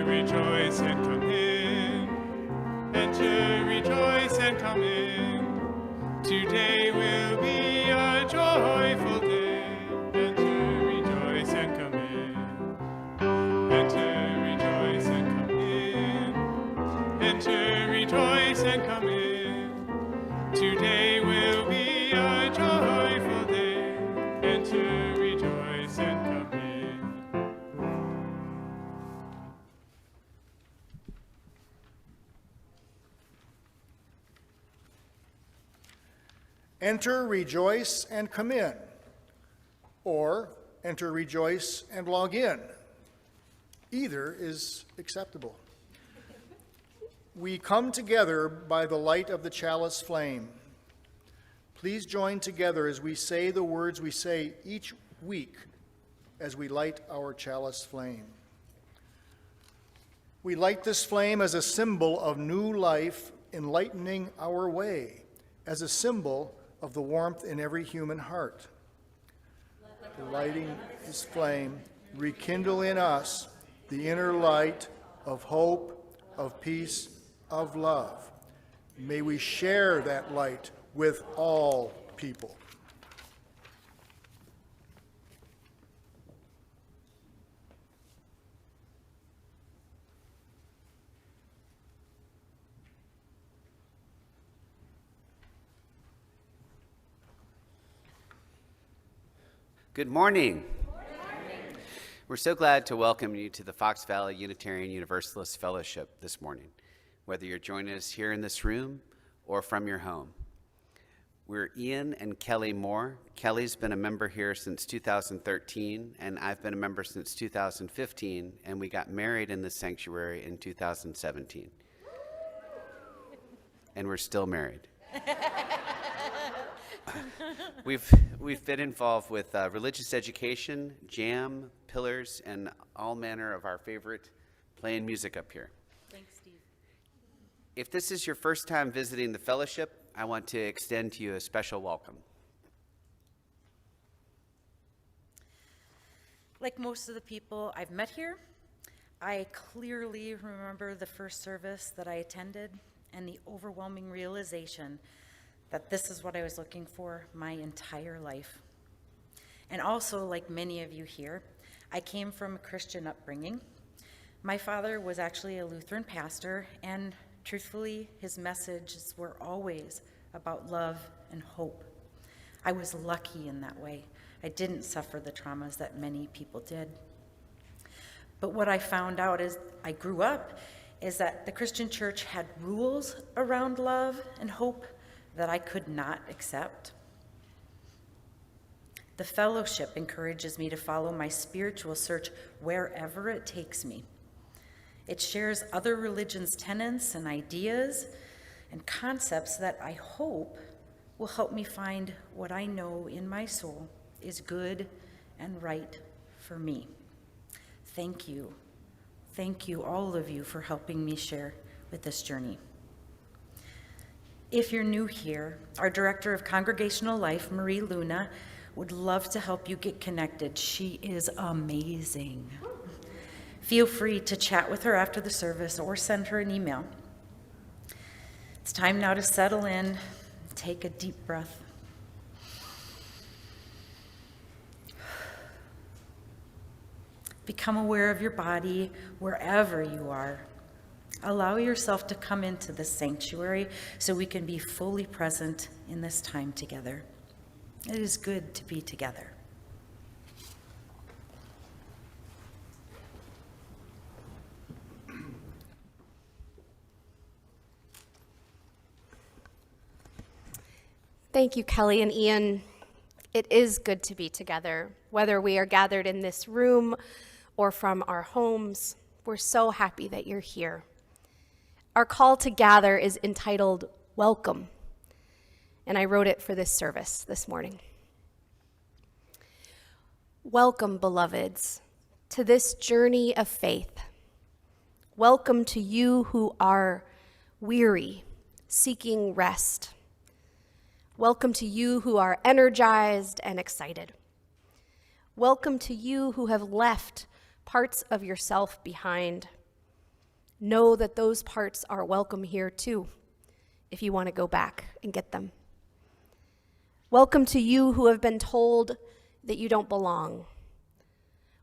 Enter, rejoice, and come in. Enter, rejoice, and come in. Today will be a joyful day. Enter, rejoice, and come in. Enter, rejoice, and come in. Enter, rejoice, and come in. Today will be a joyful day. Enter, rejoice, and come in. Enter, rejoice, and come in, or enter, rejoice, and log in. Either is acceptable. We come together by the light of the chalice flame. Please join together as we say the words we say each week as we light our chalice flame. We light this flame as a symbol of new life enlightening our way, as a symbol of the warmth in every human heart. Lighting this flame, rekindle in us the inner light of hope, of peace, of love. May we share that light with all people. Good morning. We're so glad to welcome you to the Fox Valley Unitarian Universalist Fellowship this morning, whether you're joining us here in this room or from your home. We're Ian and Kelly Moore. Kelly's been a member here since 2013, and I've been a member since 2015, and we got married in this sanctuary in 2017. And we're still married. We've been involved with religious education, jam, pillars, and all manner of our favorite playing music up here. Thanks, Steve. If this is your first time visiting the fellowship, I want to extend to you a special welcome. Like most of the people I've met here, I clearly remember the first service that I attended and the overwhelming realization that this is what I was looking for my entire life. And also, like many of you here, I came from a Christian upbringing. My father was actually a Lutheran pastor, and truthfully, his messages were always about love and hope. I was lucky in that way. I didn't suffer the traumas that many people did. But what I found out as I grew up is that the Christian church had rules around love and hope that I could not accept. The fellowship encourages me to follow my spiritual search wherever it takes me. It shares other religions' tenets and ideas and concepts that I hope will help me find what I know in my soul is good and right for me. Thank you. Thank you, all of you, for helping me share with this journey. If you're new here, our Director of Congregational Life, Marie Luna, would love to help you get connected. She is amazing. Feel free to chat with her after the service or send her an email. It's time now to settle in, take a deep breath. Become aware of your body wherever you are. Allow yourself to come into this sanctuary so we can be fully present in this time together. It is good to be together. Thank you, Kelly and Ian. It is good to be together, whether we are gathered in this room or from our homes. We're so happy that you're here. Our call to gather is entitled Welcome, and I wrote it for this service this morning. Welcome, beloveds, to this journey of faith. Welcome to you who are weary, seeking rest. Welcome to you who are energized and excited. Welcome to you who have left parts of yourself behind. know that those parts are welcome here too, if you want to go back and get them. Welcome to you who have been told that you don't belong.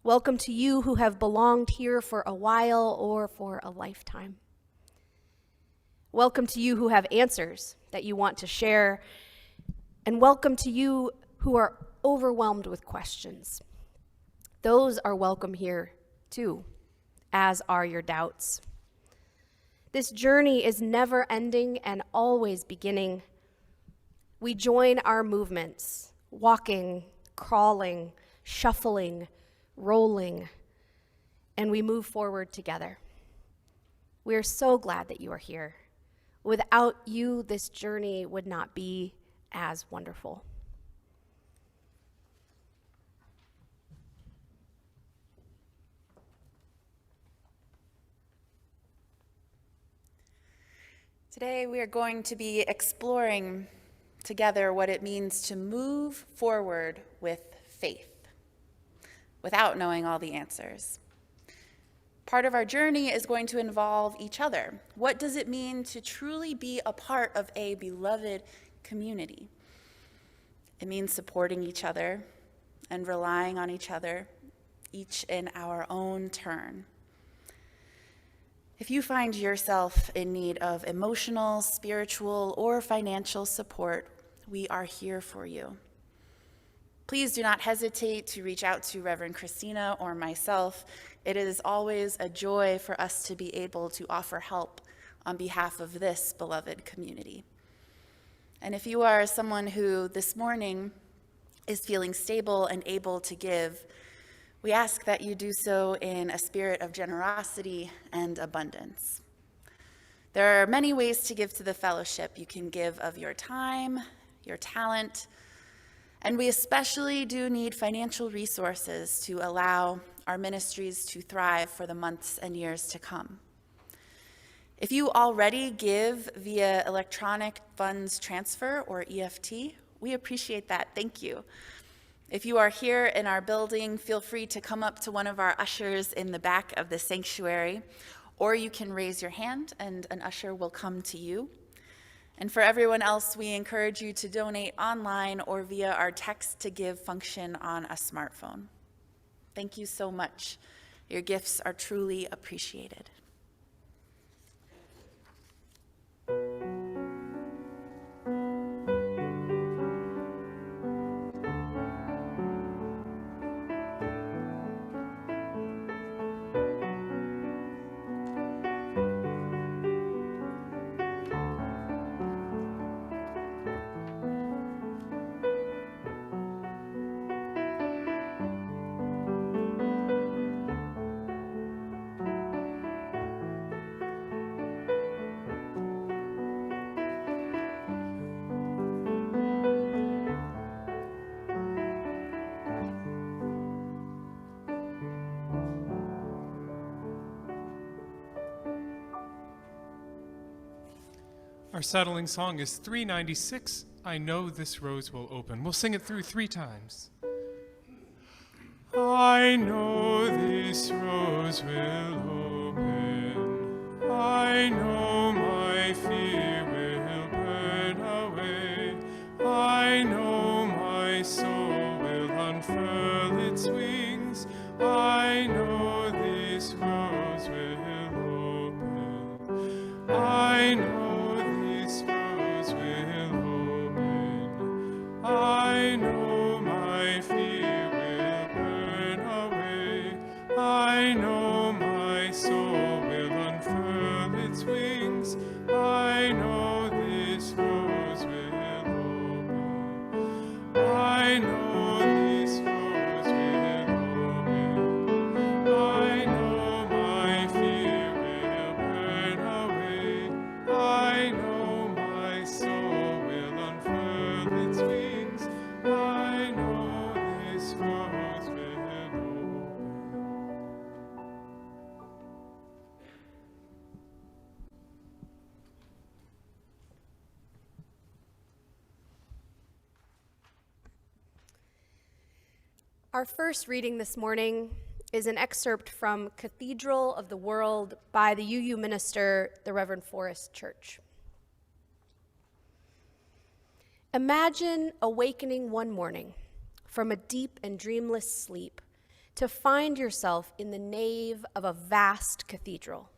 Welcome to you who have belonged here for a while or for a lifetime. Welcome to you who have answers that you want to share. And welcome to you who are overwhelmed with questions. Those are welcome here too, as are your doubts. This journey is never ending and always beginning. We join our movements, walking, crawling, shuffling, rolling, and we move forward together. We are so glad that you are here. Without you, this journey would not be as wonderful. Today we are going to be exploring together what it means to move forward with faith, without knowing all the answers. Part of our journey is going to involve each other. What does it mean to truly be a part of a beloved community? It means supporting each other and relying on each other, each in our own turn. If you find yourself in need of emotional, spiritual, or financial support, we are here for you. Please do not hesitate to reach out to Reverend Christina or myself. It is always a joy for us to be able to offer help on behalf of this beloved community. And if you are someone who this morning is feeling stable and able to give, we ask that you do so in a spirit of generosity and abundance. There are many ways to give to the fellowship. You can give of your time, your talent, and we especially do need financial resources to allow our ministries to thrive for the months and years to come. If you already give via electronic funds transfer or EFT, we appreciate that. Thank you. If you are here in our building, feel free to come up to one of our ushers in the back of the sanctuary, or you can raise your hand and an usher will come to you. And for everyone else, we encourage you to donate online or via our text to give function on a smartphone. Thank you so much. Your gifts are truly appreciated. Our settling song is 396, I Know This Rose Will Open. We'll sing it through 3 times. I know this rose will open. I know my fear will burn away. I know my soul will unfurl its wings. I know this rose will open. I know this rose will open. I know my fear will burn away. I know my soul will unfurl its wings. I know this rose will open. I know this rose will open. I know my fear will burn away. I know my soul will unfurl its wings. I know this rose will open. Our first reading this morning is an excerpt from Cathedral of the World by the UU minister, the Reverend Forrest Church. Imagine awakening one morning from a deep and dreamless sleep to find yourself in the nave of a vast cathedral.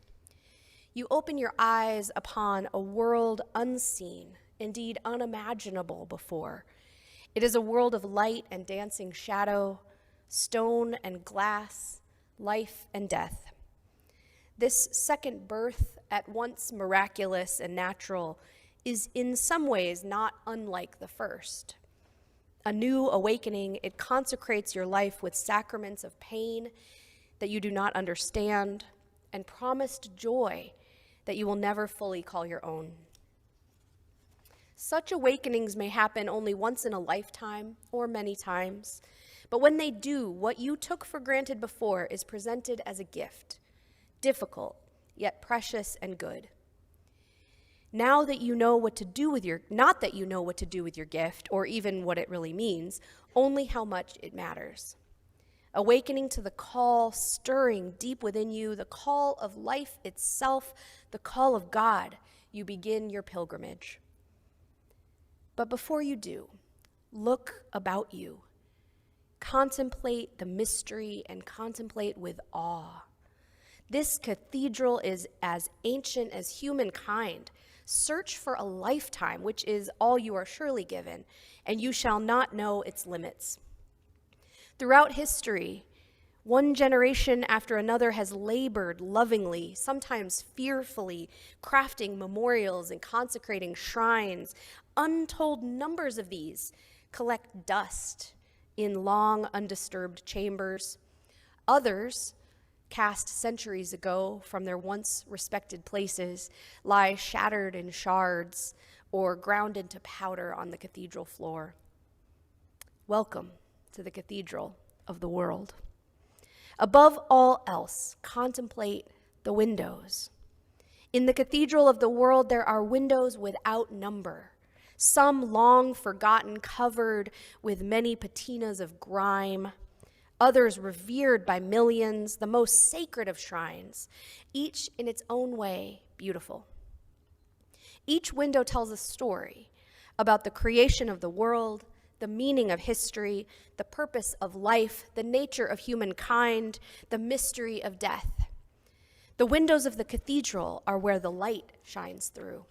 You open your eyes upon a world unseen, indeed unimaginable before. It is a world of light and dancing shadow, stone and glass, life and death. This second birth, at once miraculous and natural, is in some ways not unlike the first. A new awakening, it consecrates your life with sacraments of pain that you do not understand and promised joy that you will never fully call your own. Such awakenings may happen only once in a lifetime or many times, but when they do, what you took for granted before is presented as a gift, difficult, yet precious and good. Now that you know what to do with not that you know what to do with your gift, or even what it really means, only how much it matters. Awakening to the call stirring deep within you, the call of life itself, the call of God, you begin your pilgrimage. But before you do, look about you. Contemplate the mystery and contemplate with awe. This cathedral is as ancient as humankind. Search for a lifetime, which is all you are surely given, and you shall not know its limits. Throughout history, one generation after another has labored lovingly, sometimes fearfully, crafting memorials and consecrating shrines. Untold numbers of these collect dust in long, undisturbed chambers. Others, cast centuries ago from their once respected places, lie shattered in shards or ground into powder on the cathedral floor. Welcome to the Cathedral of the World. Above all else, contemplate the windows. In the Cathedral of the World, there are windows without number, some long forgotten, covered with many patinas of grime, others revered by millions, the most sacred of shrines, each in its own way beautiful. Each window tells a story about the creation of the world, the meaning of history, the purpose of life, the nature of humankind, the mystery of death. The windows of the cathedral are where the light shines through.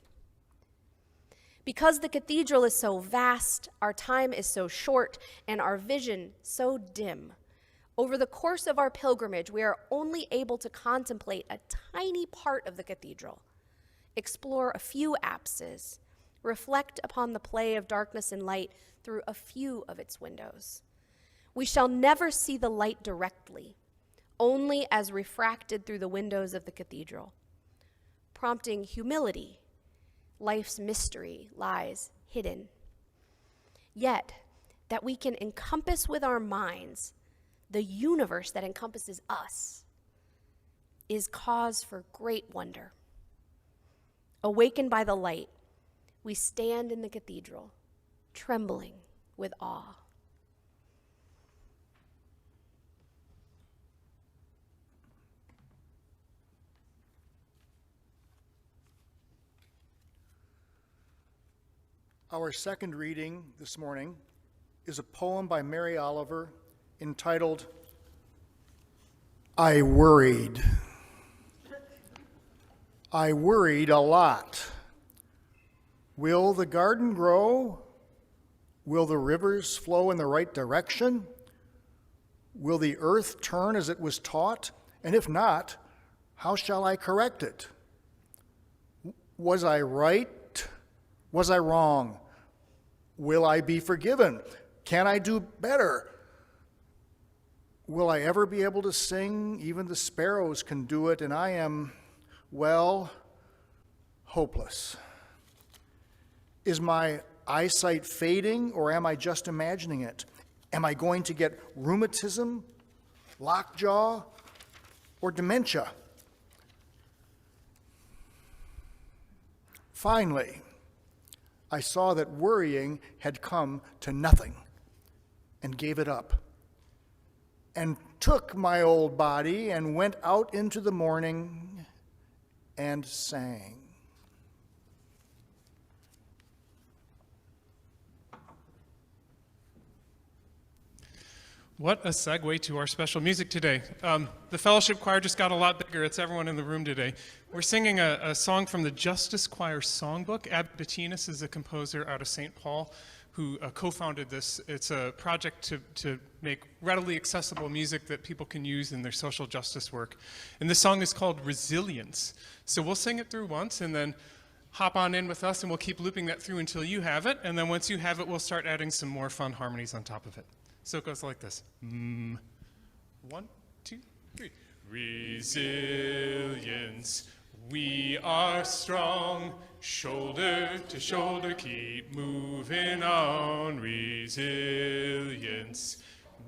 Because the cathedral is so vast, our time is so short, and our vision so dim, over the course of our pilgrimage, we are only able to contemplate a tiny part of the cathedral, explore a few apses, reflect upon the play of darkness and light through a few of its windows. We shall never see the light directly, only as refracted through the windows of the cathedral, prompting humility. Life's mystery lies hidden. Yet, that we can encompass with our minds the universe that encompasses us is cause for great wonder. Awakened by the light, we stand in the cathedral, trembling with awe. Our second reading this morning is a poem by Mary Oliver entitled, I Worried. I worried a lot. Will the garden grow? Will the rivers flow in the right direction? Will the earth turn as it was taught? And if not, how shall I correct it? Was I right? Was I wrong? Will I be forgiven? Can I do better? Will I ever be able to sing? Even the sparrows can do it, and I am, well, hopeless. Is my eyesight fading, or am I just imagining it? Am I going to get rheumatism, lockjaw, or dementia? Finally, I saw that worrying had come to nothing and gave it up and took my old body and went out into the morning and sang. What a segue to our special music today. The fellowship choir just got a lot bigger. It's everyone in the room today. We're singing a song from the Justice Choir Songbook. Abbie Betinis is a composer out of St. Paul who co-founded this. It's a project to make readily accessible music that people can use in their social justice work. And this song is called Resilience. So we'll sing it through once and then hop on in with us, and we'll keep looping that through until you have it. And then once you have it, we'll start adding some more fun harmonies on top of it. So it goes like this. 1, 2, 3. Resilience, we are strong. Shoulder to shoulder, keep moving on. Resilience,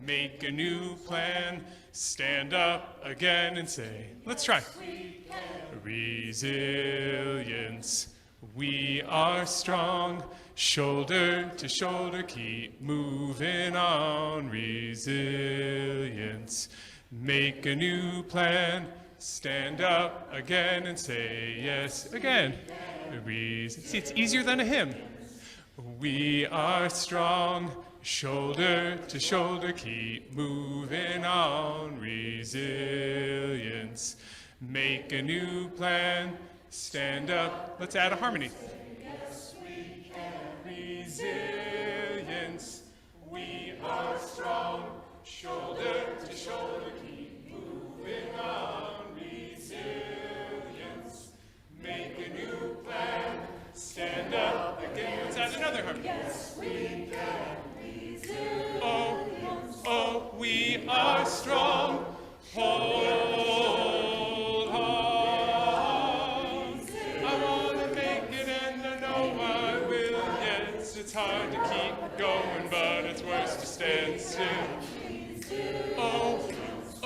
make a new plan. Stand up again and say, let's try. Resilience, we are strong. Shoulder to shoulder, keep moving on. Resilience, make a new plan. Stand up again and say yes again. See, it's easier than a hymn. We are strong. Shoulder to shoulder, keep moving on. Resilience, make a new plan. Stand up. Let's add a harmony. Resilience, we are strong. Shoulder to shoulder, keep moving on. Resilience, make a new plan. Stand up again. Let's add another harmony. Yes, we can. Oh, we are strong. Hold on. I want to make it and I know I will. Yes, it's hard to keep going, but it's worse to stand still.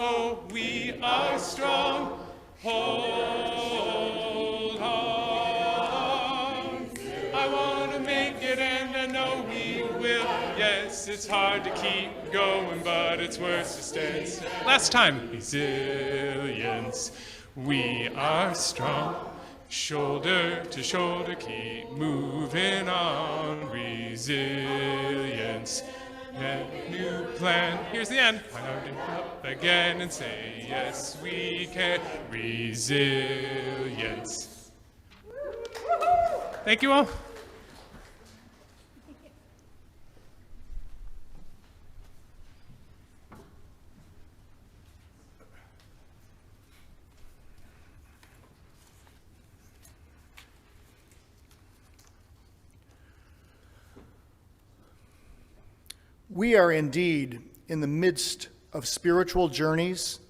Oh, we are strong. Hold on. I want to make it and I know we will. Yes, it's hard to keep going, but it's worse to stand still. Last time. Resilience, we are strong. Shoulder to shoulder, keep moving on. Resilience, a new plan. Here's the end. Stand up again and say, yes, we can. Resilience. Thank you all. We are indeed in the midst of spiritual journeys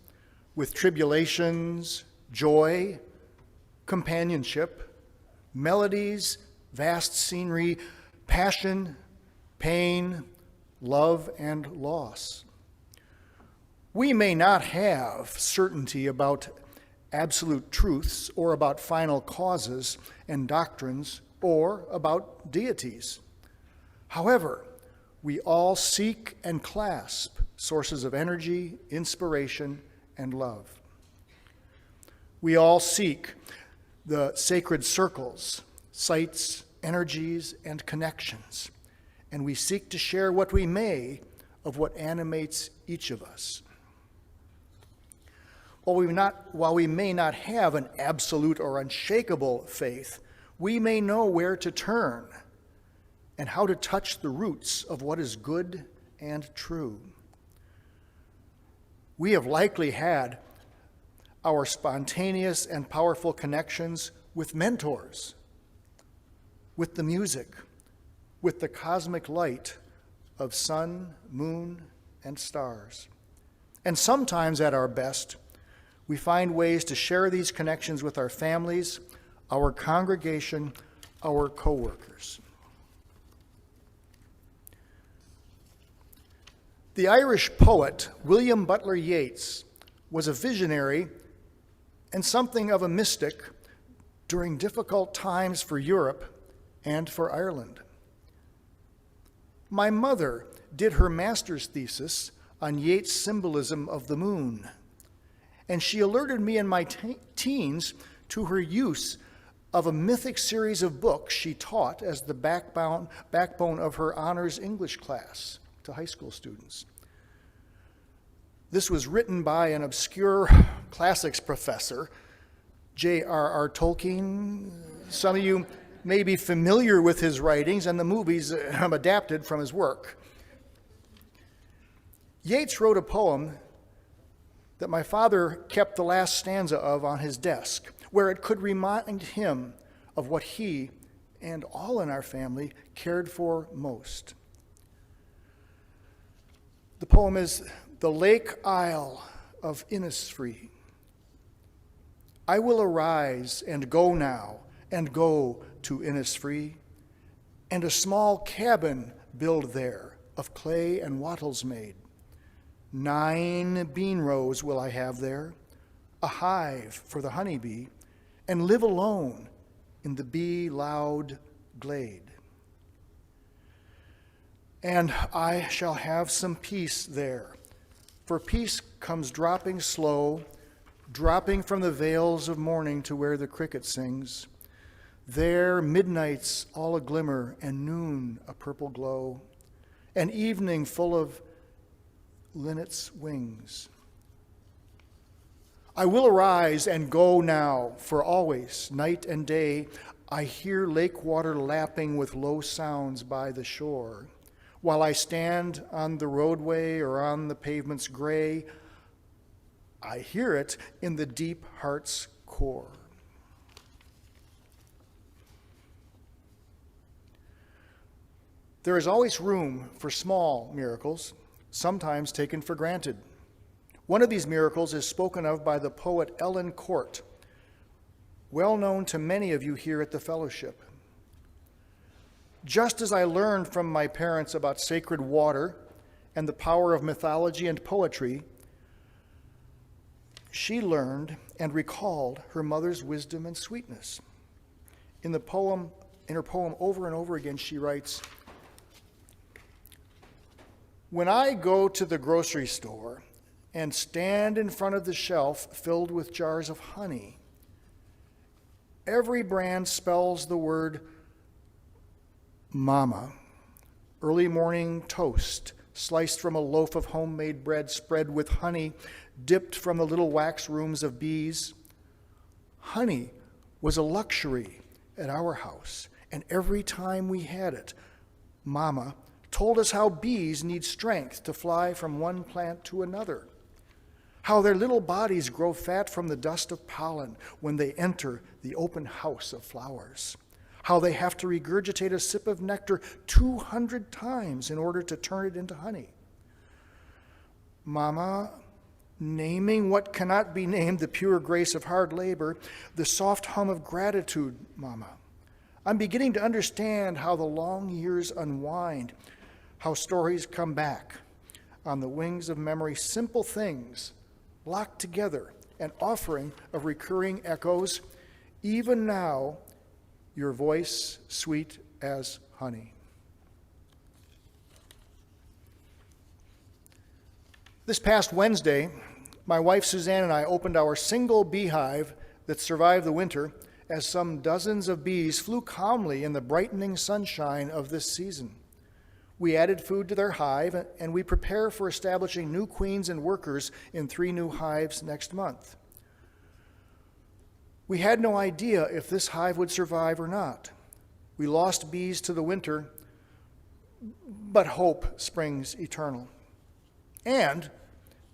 with tribulations, joy, companionship, melodies, vast scenery, passion, pain, love, and loss. We may not have certainty about absolute truths or about final causes and doctrines or about deities. However, we all seek and clasp sources of energy, inspiration, and love. We all seek the sacred circles, sites, energies, and connections, and we seek to share what we may of what animates each of us. While we may not have an absolute or unshakable faith, we may know where to turn and how to touch the roots of what is good and true. We have likely had our spontaneous and powerful connections with mentors, with the music, with the cosmic light of sun, moon, and stars. And sometimes at our best, we find ways to share these connections with our families, our congregation, our co-workers. The Irish poet William Butler Yeats was a visionary and something of a mystic during difficult times for Europe and for Ireland. My mother did her master's thesis on Yeats' symbolism of the moon. And she alerted me in my teens to her use of a mythic series of books she taught as the backbone of her honors English class to high school students. This was written by an obscure classics professor, J.R.R. Tolkien. Some of you may be familiar with his writings and the movies adapted from his work. Yeats wrote a poem that my father kept the last stanza of on his desk, where it could remind him of what he and all in our family cared for most. The poem is The Lake Isle of Innisfree. I will arise and go now, and go to Innisfree, and a small cabin build there, of clay and wattles made. 9 bean rows will I have there, a hive for the honeybee, and live alone in the bee-loud glade. And I shall have some peace there, for peace comes dropping slow, dropping from the vales of morning to where the cricket sings. There midnight's all a glimmer, and noon a purple glow, and evening full of linnet's wings. I will arise and go now, for always, night and day, I hear lake water lapping with low sounds by the shore. While I stand on the roadway or on the pavement's gray, I hear it in the deep heart's core. There is always room for small miracles, sometimes taken for granted. One of these miracles is spoken of by the poet Ellen Court, well known to many of you here at the fellowship. Just as I learned from my parents about sacred water and the power of mythology and poetry, she learned and recalled her mother's wisdom and sweetness. In her poem over and over again, she writes, "When I go to the grocery store and stand in front of the shelf filled with jars of honey, every brand spells the word mama, early morning toast, sliced from a loaf of homemade bread spread with honey, dipped from the little wax rooms of bees. Honey was a luxury at our house, and every time we had it, Mama told us how bees need strength to fly from one plant to another, how their little bodies grow fat from the dust of pollen when they enter the open house of flowers, how they have to regurgitate a sip of nectar 200 times in order to turn it into honey. Mama, naming what cannot be named, the pure grace of hard labor, the soft hum of gratitude, Mama. I'm beginning to understand how the long years unwind, how stories come back on the wings of memory, simple things locked together, an offering of recurring echoes. Even now, your voice sweet as honey." This past Wednesday, my wife Suzanne and I opened our single beehive that survived the winter as some dozens of bees flew calmly in the brightening sunshine of this season. We added food to their hive, and we prepare for establishing new queens and workers in 3 new hives next month. We had no idea if this hive would survive or not. We lost bees to the winter, but hope springs eternal. And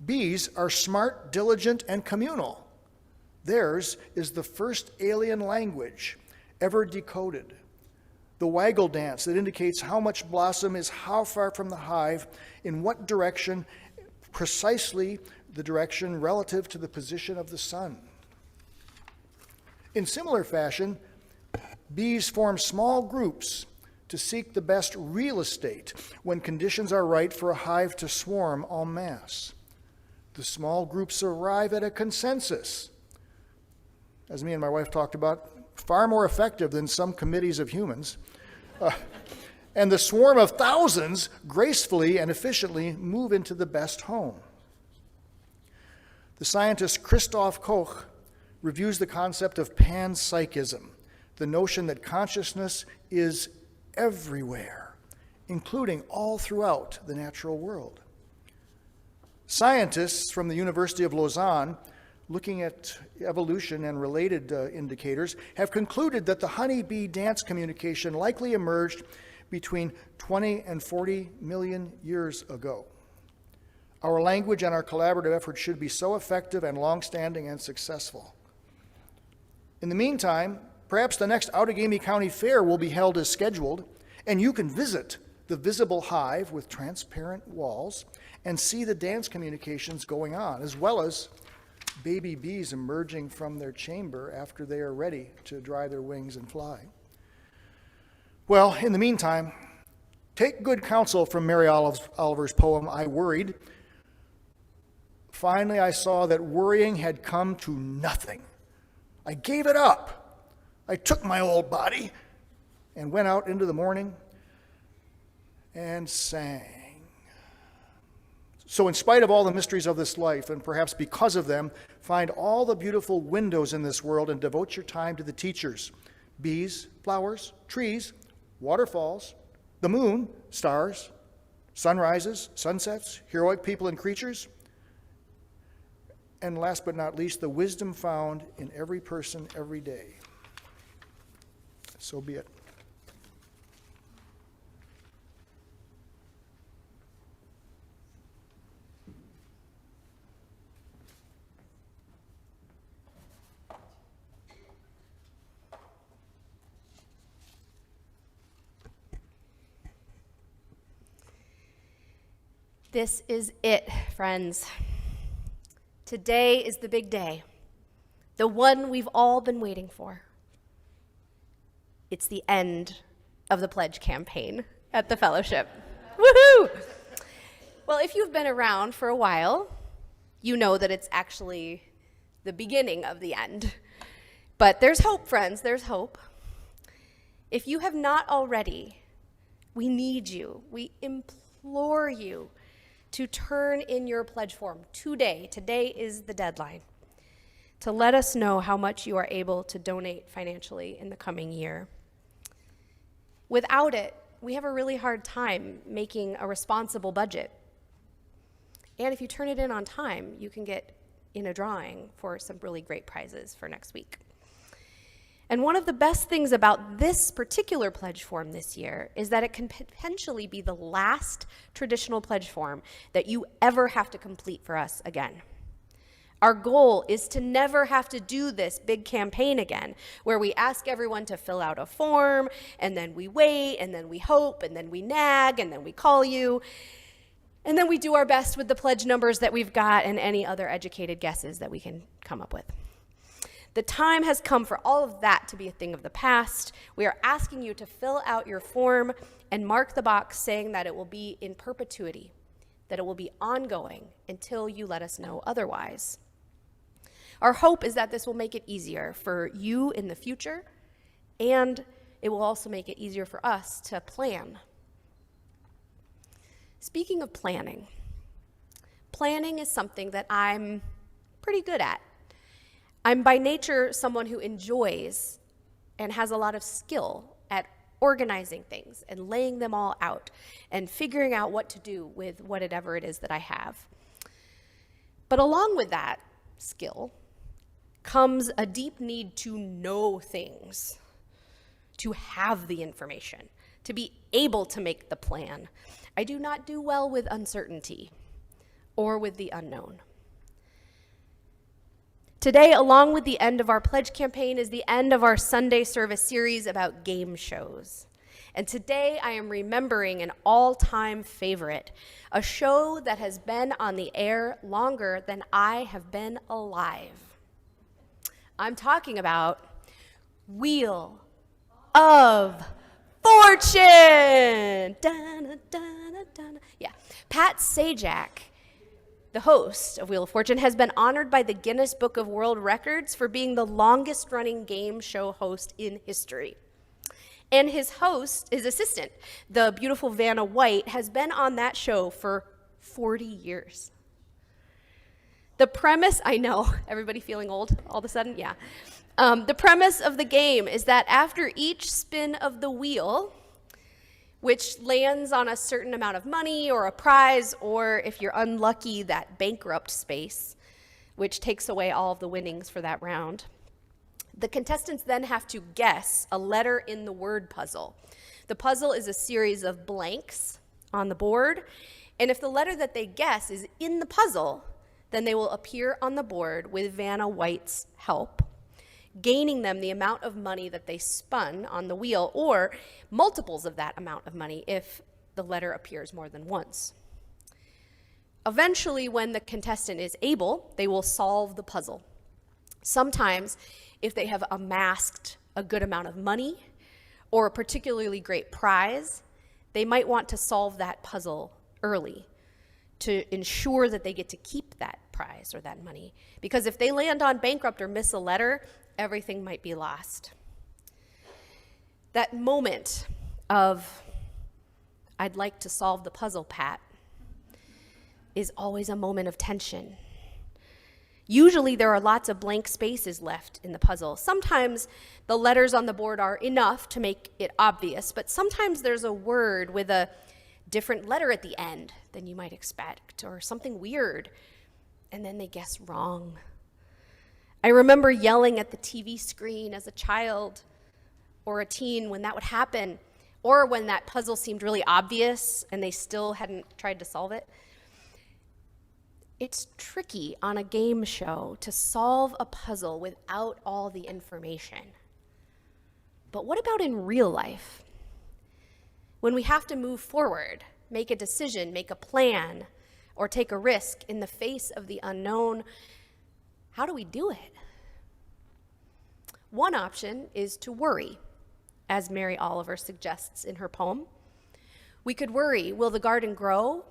bees are smart, diligent, and communal. Theirs is the first alien language ever decoded, the waggle dance that indicates how much blossom is how far from the hive, in what direction, precisely the direction relative to the position of the sun. In similar fashion, bees form small groups to seek the best real estate when conditions are right for a hive to swarm en masse. The small groups arrive at a consensus, as me and my wife talked about, far more effective than some committees of humans, and the swarm of thousands gracefully and efficiently move into the best home. The scientist Christoph Koch reviews the concept of panpsychism, the notion that consciousness is everywhere, including all throughout the natural world. Scientists from the University of Lausanne, looking at evolution and related indicators, have concluded that the honeybee dance communication likely emerged between 20 and 40 million years ago. Our language and our collaborative efforts should be so effective and long-standing and successful. In the meantime, perhaps the next Outagamie County Fair will be held as scheduled, and you can visit the visible hive with transparent walls and see the dance communications going on, as well as baby bees emerging from their chamber after they are ready to dry their wings and fly. Well, in the meantime, take good counsel from Mary Oliver's poem, I Worried. Finally, I saw that worrying had come to nothing. I gave it up. I took my old body and went out into the morning and sang. So in spite of all the mysteries of this life, and perhaps because of them, find all the beautiful windows in this world and devote your time to the teachers: bees, flowers, trees, waterfalls, the moon, stars, sunrises, sunsets, heroic people and creatures, and last but not least, the wisdom found in every person every day. So be it. This is it, friends. Today is the big day, the one we've all been waiting for. It's the end of the pledge campaign at the fellowship. Woohoo! Well, if you've been around for a while, you know that it's actually the beginning of the end. But there's hope, friends, there's hope. If you have not already, we need you, we implore you to turn in your pledge form today. Today is the deadline, to let us know how much you are able to donate financially in the coming year. Without it, we have a really hard time making a responsible budget. And if you turn it in on time, you can get in a drawing for some really great prizes for next week. And one of the best things about this particular pledge form this year is that it can potentially be the last traditional pledge form that you ever have to complete for us again. Our goal is to never have to do this big campaign again, where we ask everyone to fill out a form, and then we wait, and then we hope, and then we nag, and then we call you, and then we do our best with the pledge numbers that we've got and any other educated guesses that we can come up with. The time has come for all of that to be a thing of the past. We are asking you to fill out your form and mark the box saying that it will be in perpetuity, that it will be ongoing until you let us know otherwise. Our hope is that this will make it easier for you in the future, and it will also make it easier for us to plan. Speaking of planning, planning is something that I'm pretty good at. I'm by nature someone who enjoys and has a lot of skill at organizing things and laying them all out and figuring out what to do with whatever it is that I have. But along with that skill comes a deep need to know things, to have the information, to be able to make the plan. I do not do well with uncertainty or with the unknown. Today, along with the end of our pledge campaign, is the end of our Sunday service series about game shows. And today I am remembering an all-time favorite, a show that has been on the air longer than I have been alive. I'm talking about Wheel of Fortune. Dun, dun, dun, dun. Yeah, Pat Sajak, the host of Wheel of Fortune, has been honored by the Guinness Book of World Records for being the longest-running game show host in history. And his host, his assistant, the beautiful Vanna White, has been on that show for 40 years. The premise, I know, everybody feeling old all of a sudden? Yeah. The premise of the game is that after each spin of the wheel, which lands on a certain amount of money or a prize, or if you're unlucky, that bankrupt space, which takes away all of the winnings for that round, the contestants then have to guess a letter in the word puzzle. The puzzle is a series of blanks on the board, and if the letter that they guess is in the puzzle, then they will appear on the board with Vanna White's help, gaining them the amount of money that they spun on the wheel, or multiples of that amount of money if the letter appears more than once. Eventually, when the contestant is able, they will solve the puzzle. Sometimes, if they have amassed a good amount of money or a particularly great prize, they might want to solve that puzzle early to ensure that they get to keep that prize or that money. Because if they land on bankrupt or miss a letter, everything might be lost. That moment of, I'd like to solve the puzzle, Pat, is always a moment of tension. Usually there are lots of blank spaces left in the puzzle. Sometimes the letters on the board are enough to make it obvious, but sometimes there's a word with a different letter at the end than you might expect, or something weird, and then they guess wrong. I remember yelling at the TV screen as a child or a teen when that would happen, or when that puzzle seemed really obvious and they still hadn't tried to solve it. It's tricky on a game show to solve a puzzle without all the information. But what about in real life? When we have to move forward, make a decision, make a plan, or take a risk in the face of the unknown, how do we do it? One option is to worry, as Mary Oliver suggests in her poem. We could worry, will the garden grow?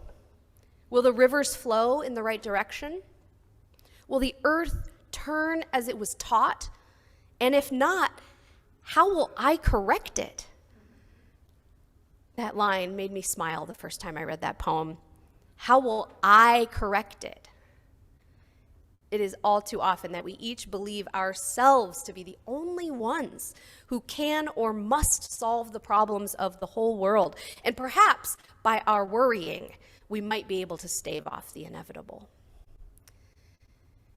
Will the rivers flow in the right direction? Will the earth turn as it was taught? And if not, how will I correct it? That line made me smile the first time I read that poem. How will I correct it? It is all too often that we each believe ourselves to be the only ones who can or must solve the problems of the whole world. And perhaps by our worrying, we might be able to stave off the inevitable.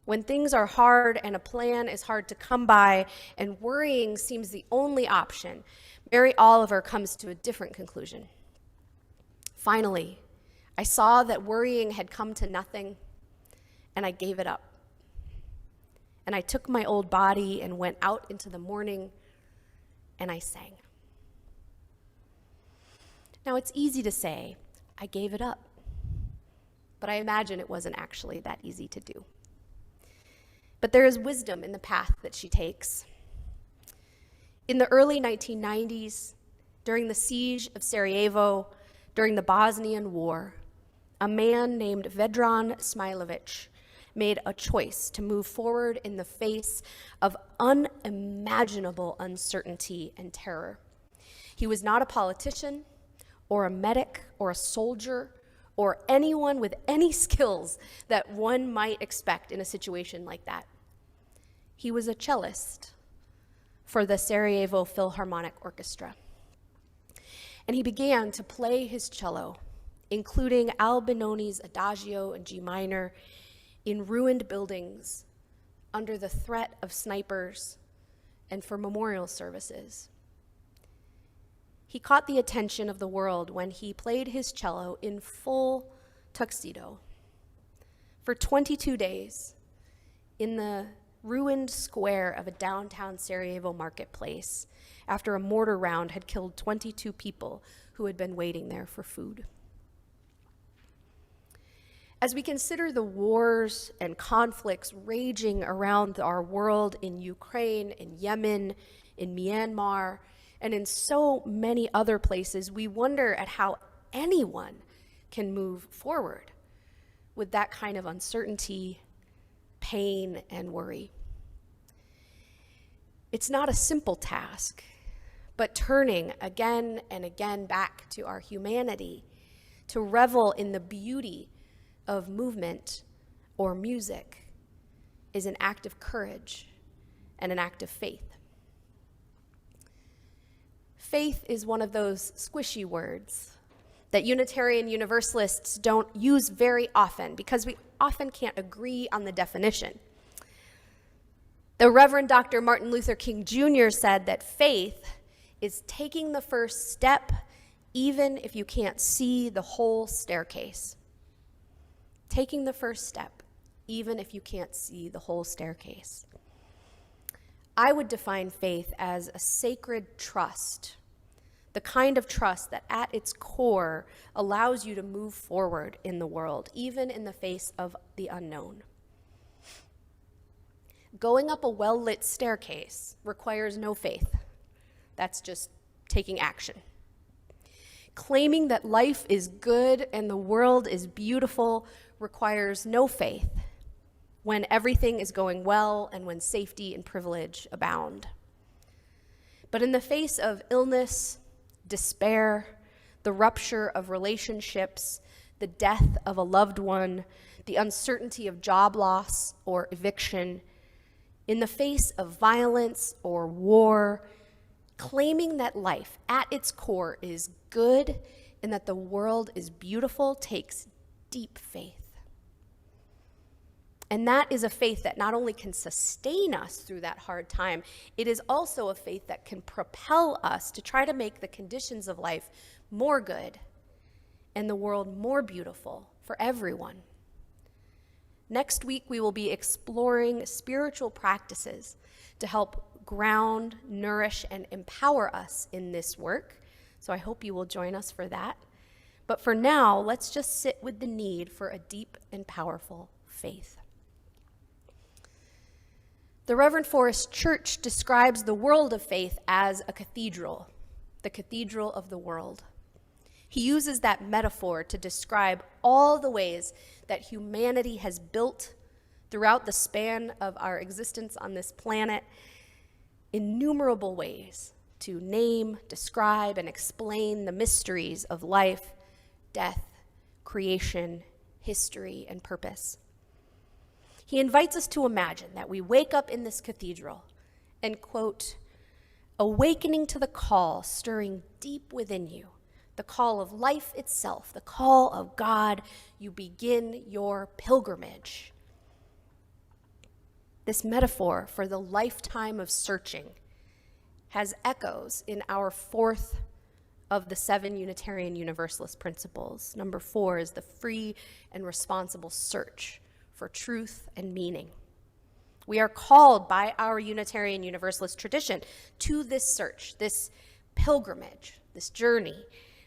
When things are hard and a plan is hard to come by and worrying seems the only option, Mary Oliver comes to a different conclusion. Finally, I saw that worrying had come to nothing, and I gave it up. And I took my old body and went out into the morning, and I sang. Now, it's easy to say, I gave it up. But I imagine it wasn't actually that easy to do. But there is wisdom in the path that she takes. In the early 1990s, during the siege of Sarajevo, during the Bosnian War, a man named Vedran Smailovic made a choice to move forward in the face of unimaginable uncertainty and terror. He was not a politician or a medic or a soldier or anyone with any skills that one might expect in a situation like that. He was a cellist for the Sarajevo Philharmonic Orchestra. And he began to play his cello, including Albinoni's Adagio in G minor, in ruined buildings, under the threat of snipers, and for memorial services. He caught the attention of the world when he played his cello in full tuxedo for 22 days in the ruined square of a downtown Sarajevo marketplace after a mortar round had killed 22 people who had been waiting there for food. As we consider the wars and conflicts raging around our world in Ukraine, in Yemen, in Myanmar, and in so many other places, we wonder at how anyone can move forward with that kind of uncertainty, pain, and worry. It's not a simple task, but turning again and again back to our humanity, to revel in the beauty of movement or music, is an act of courage and an act of faith. Faith is one of those squishy words that Unitarian Universalists don't use very often because we often can't agree on the definition. The Reverend Dr. Martin Luther King Jr. said that faith is taking the first step even if you can't see the whole staircase. Taking the first step even if you can't see the whole staircase. I would define faith as a sacred trust, the kind of trust that at its core allows you to move forward in the world, even in the face of the unknown. Going up a well-lit staircase requires no faith. That's just taking action. Claiming that life is good and the world is beautiful requires no faith when everything is going well and when safety and privilege abound. But in the face of illness, despair, the rupture of relationships, the death of a loved one, the uncertainty of job loss or eviction, in the face of violence or war, claiming that life at its core is good and that the world is beautiful takes deep faith. And that is a faith that not only can sustain us through that hard time, it is also a faith that can propel us to try to make the conditions of life more good and the world more beautiful for everyone. Next week, we will be exploring spiritual practices to help ground, nourish, and empower us in this work. So I hope you will join us for that. But for now, let's just sit with the need for a deep and powerful faith. The Reverend Forrest Church describes the world of faith as a cathedral, the cathedral of the world. He uses that metaphor to describe all the ways that humanity has built throughout the span of our existence on this planet, innumerable ways to name, describe, and explain the mysteries of life, death, creation, history, and purpose. He invites us to imagine that we wake up in this cathedral and, quote, awakening to the call stirring deep within you, the call of life itself, the call of God, you begin your pilgrimage. This metaphor for the lifetime of searching has echoes in our fourth of the 7 Unitarian Universalist principles. Number 4 is the free and responsible search for truth and meaning. We are called by our Unitarian Universalist tradition to this search, this pilgrimage, this journey,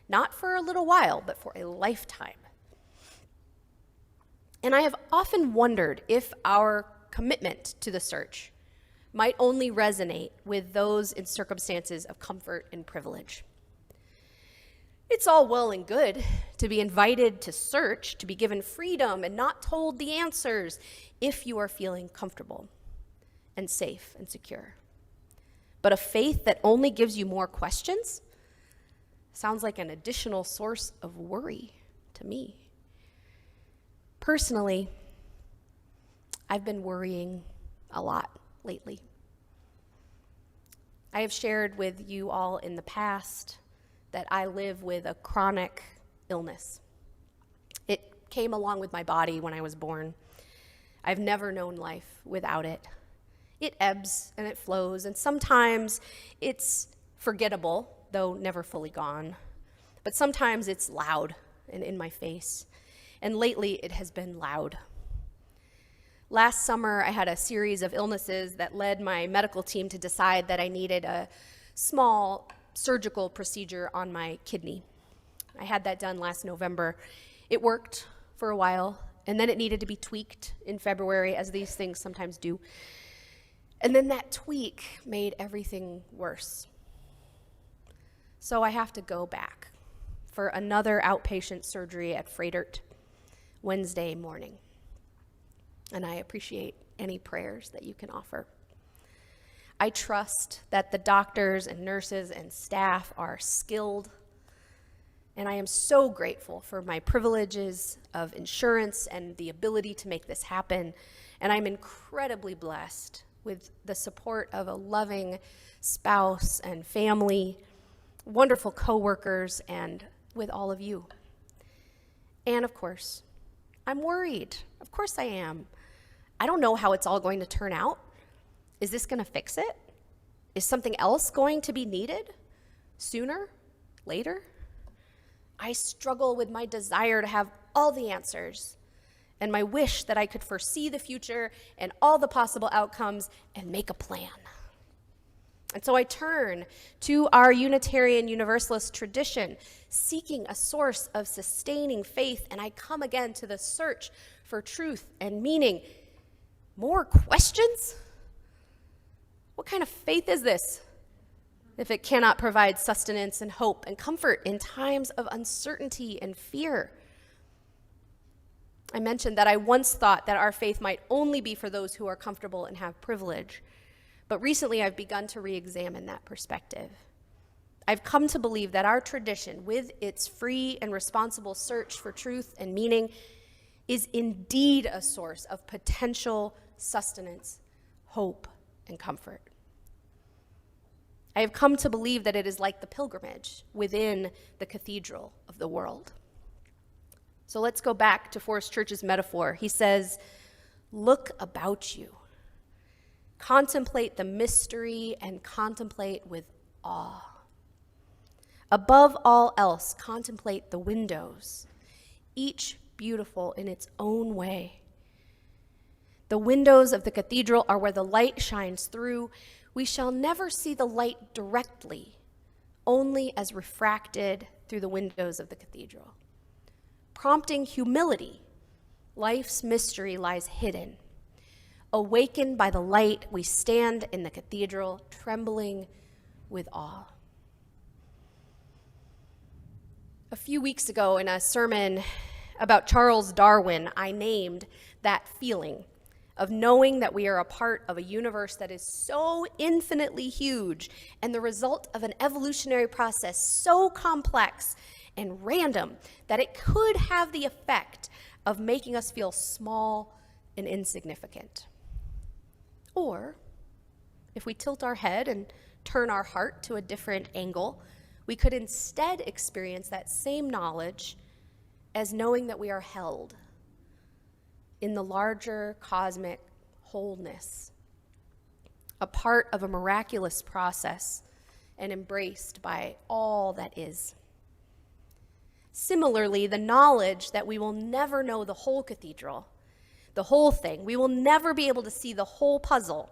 not for a little while, but for a lifetime. And I have often wondered if our commitment to the search might only resonate with those in circumstances of comfort and privilege. It's all well and good to be invited to search, to be given freedom and not told the answers if you are feeling comfortable and safe and secure. But a faith that only gives you more questions sounds like an additional source of worry to me. Personally, I've been worrying a lot lately. I have shared with you all in the past that I live with a chronic illness. It came along with my body when I was born. I've never known life without it. It ebbs and it flows, and sometimes it's forgettable, though never fully gone. But sometimes it's loud and in my face, and lately it has been loud. Last summer, I had a series of illnesses that led my medical team to decide that I needed a small surgical procedure on my kidney. I had that done last November. It worked for a while, and then it needed to be tweaked in February, as these things sometimes do. And then that tweak made everything worse. So I have to go back for another outpatient surgery at Fredert Wednesday morning. And I appreciate any prayers that you can offer. I trust that the doctors and nurses and staff are skilled, and I am so grateful for my privileges of insurance and the ability to make this happen. And I'm incredibly blessed with the support of a loving spouse and family, wonderful coworkers, and with all of you. And of course, I'm worried. Of course I am. I don't know how it's all going to turn out. Is this going to fix it? Is something else going to be needed? Sooner? Later? I struggle with my desire to have all the answers and my wish that I could foresee the future and all the possible outcomes and make a plan. And so I turn to our Unitarian Universalist tradition, seeking a source of sustaining faith, and I come again to the search for truth and meaning. More questions? What kind of faith is this if it cannot provide sustenance and hope and comfort in times of uncertainty and fear? I mentioned that I once thought that our faith might only be for those who are comfortable and have privilege, but recently I've begun to re-examine that perspective. I've come to believe that our tradition, with its free and responsible search for truth and meaning, is indeed a source of potential sustenance, hope, and comfort. I have come to believe that it is like the pilgrimage within the cathedral of the world. So let's go back to Forrest Church's metaphor. He says, look about you. Contemplate the mystery and contemplate with awe. Above all else, contemplate the windows, each beautiful in its own way. The windows of the cathedral are where the light shines through. We shall never see the light directly, only as refracted through the windows of the cathedral. Prompting humility, life's mystery lies hidden. Awakened by the light, we stand in the cathedral, trembling with awe. A few weeks ago in a sermon about Charles Darwin, I named that feeling of knowing that we are a part of a universe that is so infinitely huge and the result of an evolutionary process so complex and random that it could have the effect of making us feel small and insignificant. Or, if we tilt our head and turn our heart to a different angle, we could instead experience that same knowledge as knowing that we are held in the larger cosmic wholeness, a part of a miraculous process and embraced by all that is. Similarly, the knowledge that we will never know the whole cathedral, the whole thing, we will never be able to see the whole puzzle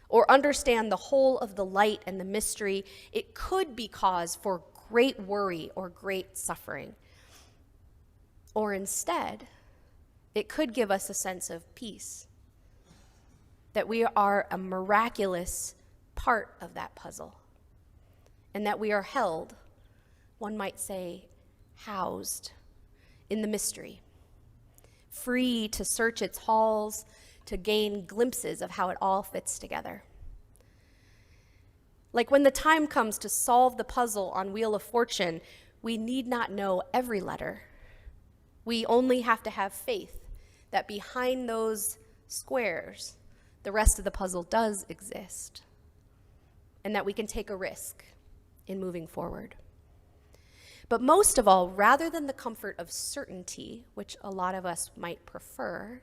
or understand the whole of the light and the mystery, it could be cause for great worry or great suffering. Or instead, it could give us a sense of peace, that we are a miraculous part of that puzzle, and that we are held, one might say, housed in the mystery, free to search its halls, to gain glimpses of how it all fits together. Like when the time comes to solve the puzzle on Wheel of Fortune, we need not know every letter. We only have to have faith that behind those squares, the rest of the puzzle does exist, and that we can take a risk in moving forward. But most of all, rather than the comfort of certainty, which a lot of us might prefer,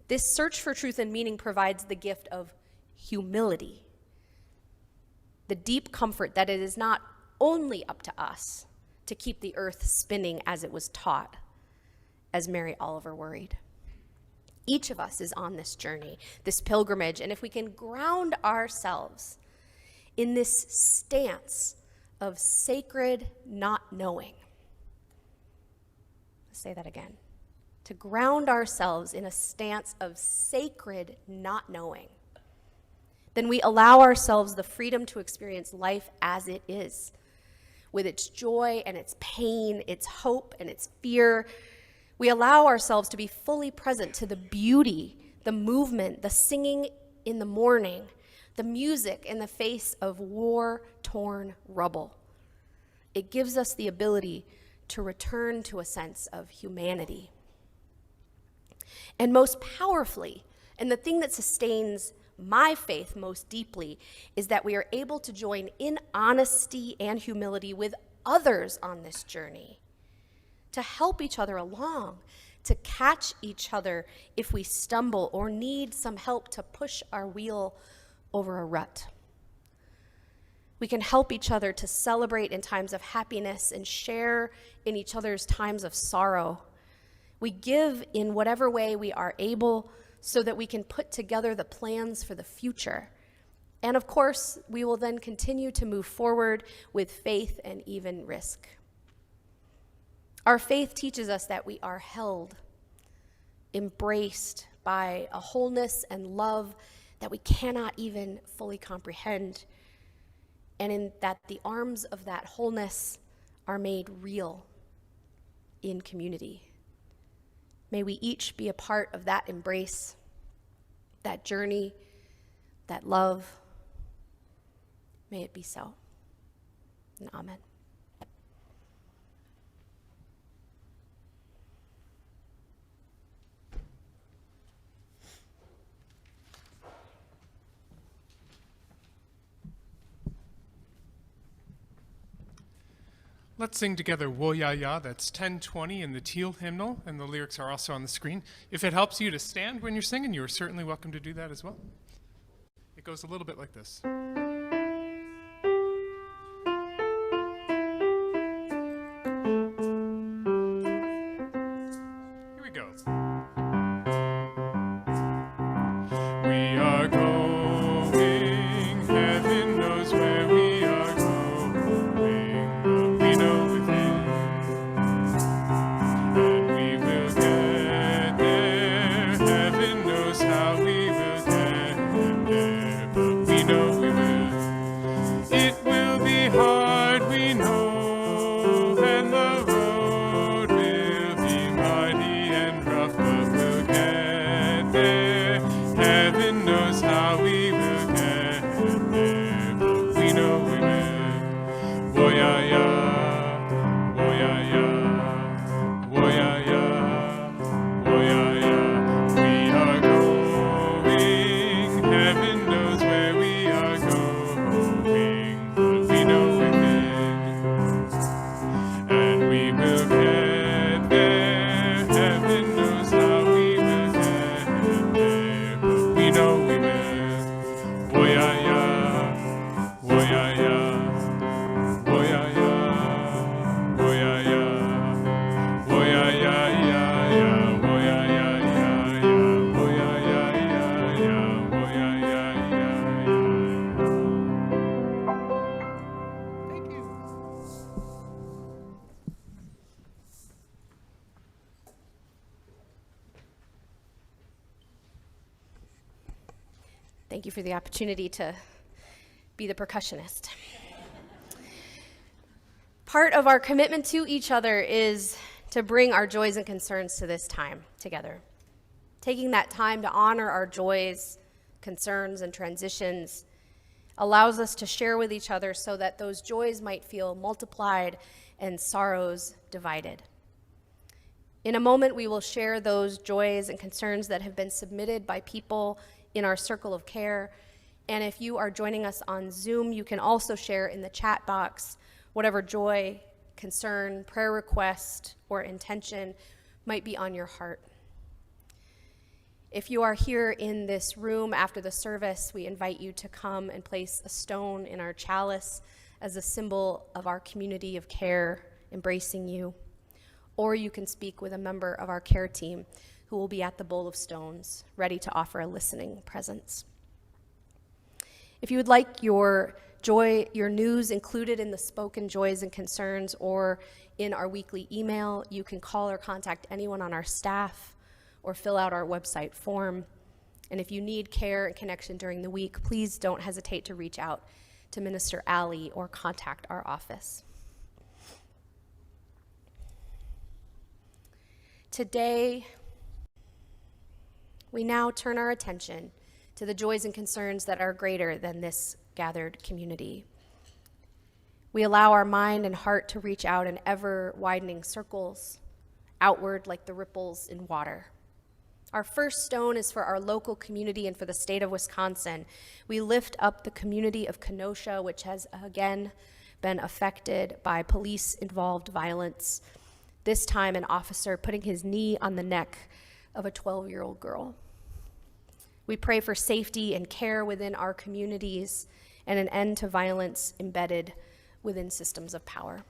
this search for truth and meaning provides the gift of humility, the deep comfort that it is not only up to us to keep the earth spinning as it was taught, as Mary Oliver worried. Each of us is on this journey, this pilgrimage, and if we can ground ourselves in this stance of sacred not knowing. Let's say that again. To ground ourselves in a stance of sacred not knowing, then we allow ourselves the freedom to experience life as it is, with its joy and its pain, its hope and its fear. We allow ourselves to be fully present to the beauty, the movement, the singing in the morning, the music in the face of war-torn rubble. It gives us the ability to return to a sense of humanity. And most powerfully, and the thing that sustains my faith most deeply, is that we are able to join in honesty and humility with others on this journey, to help each other along, to catch each other if we stumble or need some help to push our wheel over a rut. We can help each other to celebrate in times of happiness and share in each other's times of sorrow. We give in whatever way we are able so that we can put together the plans for the future. And of course, we will then continue to move forward with faith and even risk. Our faith teaches us that we are held, embraced by a wholeness and love that we cannot even fully comprehend, and in that the arms of that wholeness are made real in community. May we each be a part of that embrace, that journey, that love. May it be so. And amen. Let's sing together Woyaya, that's 1020 in the teal hymnal, and the lyrics are also on the screen. If it helps you to stand when you're singing, you are certainly welcome to do that as well. It goes a little bit like this. Here we go. We are going, heaven knows where we are going, but we know within, and we will get there. Heaven knows how we will get there, but we know we will. It will be hard, we know, and the road will be muddy and rough, but we'll get there. Heaven knows how we will get there, but we know we will. Woyaya, woyaya, woyaya, woyaya. We are going, heaven knows where we are going, but we know within, and we will get there. Heaven knows how we will get there, but we know we will. Woyaya, woyaya, woyaya, woyaya, woyaya, ya, ya, woyaya, ya, ya, woyaya, ya, ya, woyaya, ya, ya. Thank you. Thank you for the opportunity to be the percussionist. Part of our commitment to each other is to bring our joys and concerns to this time together. Taking that time to honor our joys, concerns, and transitions allows us to share with each other so that those joys might feel multiplied and sorrows divided. In a moment, we will share those joys and concerns that have been submitted by people in our circle of care. And if you are joining us on Zoom, you can also share in the chat box whatever joy, concern, prayer request, or intention might be on your heart. If you are here in this room after the service, we invite you to come and place a stone in our chalice as a symbol of our community of care embracing you. Or you can speak with a member of our care team who will be at the bowl of stones, ready to offer a listening presence. If you would like your news included in the spoken joys and concerns or in our weekly email, you can call or contact anyone on our staff or fill out our website form. And if you need care and connection during the week, please don't hesitate to reach out to Minister Abbie or contact our office. Today, we now turn our attention to the joys and concerns that are greater than this gathered community. We allow our mind and heart to reach out in ever-widening circles, outward like the ripples in water. Our first stone is for our local community and for the state of Wisconsin. We lift up the community of Kenosha, which has again been affected by police-involved violence, this time an officer putting his knee on the neck of a 12-year-old girl. We pray for safety and care within our communities and an end to violence embedded within systems of power.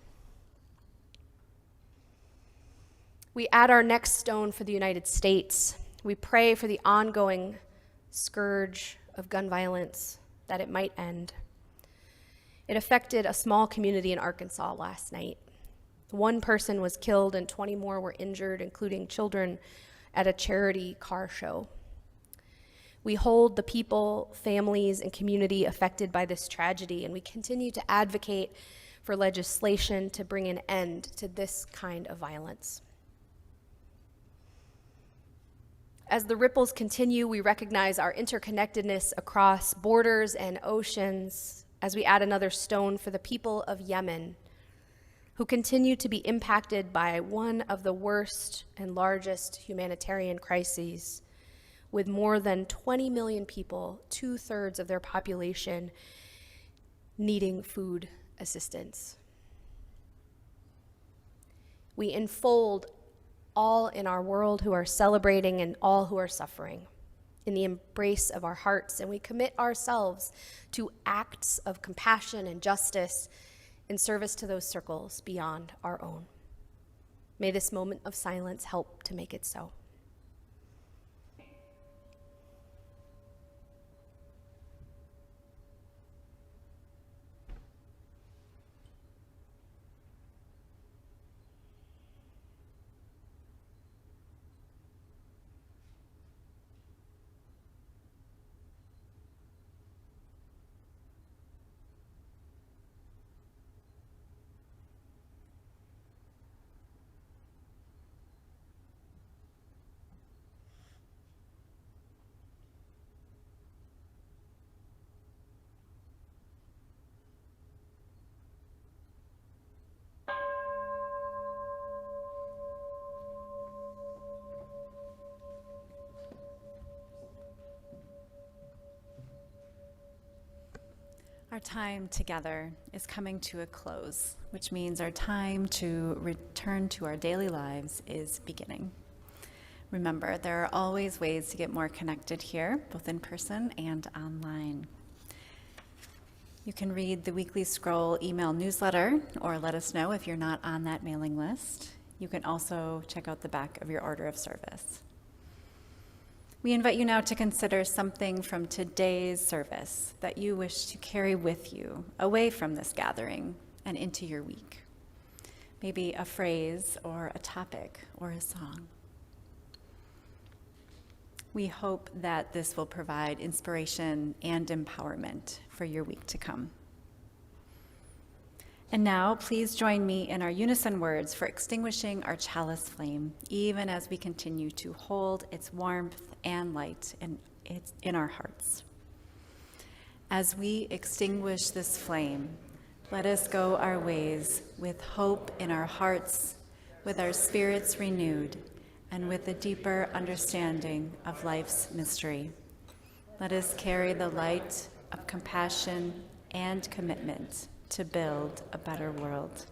We add our next stone for the United States. We pray for the ongoing scourge of gun violence, that it might end. It affected a small community in Arkansas last night. One person was killed and 20 more were injured, including children, at a charity car show. We hold the people, families, and community affected by this tragedy, and we continue to advocate for legislation to bring an end to this kind of violence. As the ripples continue, we recognize our interconnectedness across borders and oceans as we add another stone for the people of Yemen, who continue to be impacted by one of the worst and largest humanitarian crises, with more than 20 million people, 2/3 of their population, needing food assistance. We enfold all in our world who are celebrating and all who are suffering in the embrace of our hearts, and we commit ourselves to acts of compassion and justice in service to those circles beyond our own. May this moment of silence help to make it so. Our time together is coming to a close, which means our time to return to our daily lives is beginning. Remember, there are always ways to get more connected here, both in person and online. You can read the Weekly Scroll email newsletter or let us know if you're not on that mailing list. You can also check out the back of your order of service. We invite you now to consider something from today's service that you wish to carry with you away from this gathering and into your week. Maybe a phrase or a topic or a song. We hope that this will provide inspiration and empowerment for your week to come. And now, please join me in our unison words for extinguishing our chalice flame, even as we continue to hold its warmth and light in our hearts. As we extinguish this flame, let us go our ways with hope in our hearts, with our spirits renewed, and with a deeper understanding of life's mystery. Let us carry the light of compassion and commitment to build a better world.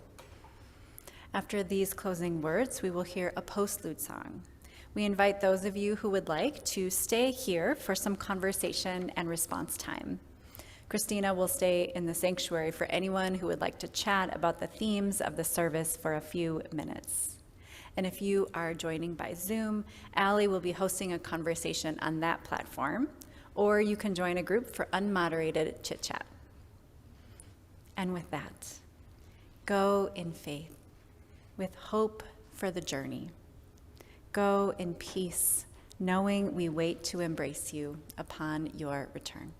After these closing words, we will hear a postlude song. We invite those of you who would like to stay here for some conversation and response time. Christina will stay in the sanctuary for anyone who would like to chat about the themes of the service for a few minutes. And if you are joining by Zoom, Abbie will be hosting a conversation on that platform, or you can join a group for unmoderated chit-chat. And with that, go in faith, with hope for the journey. Go in peace, knowing we wait to embrace you upon your return.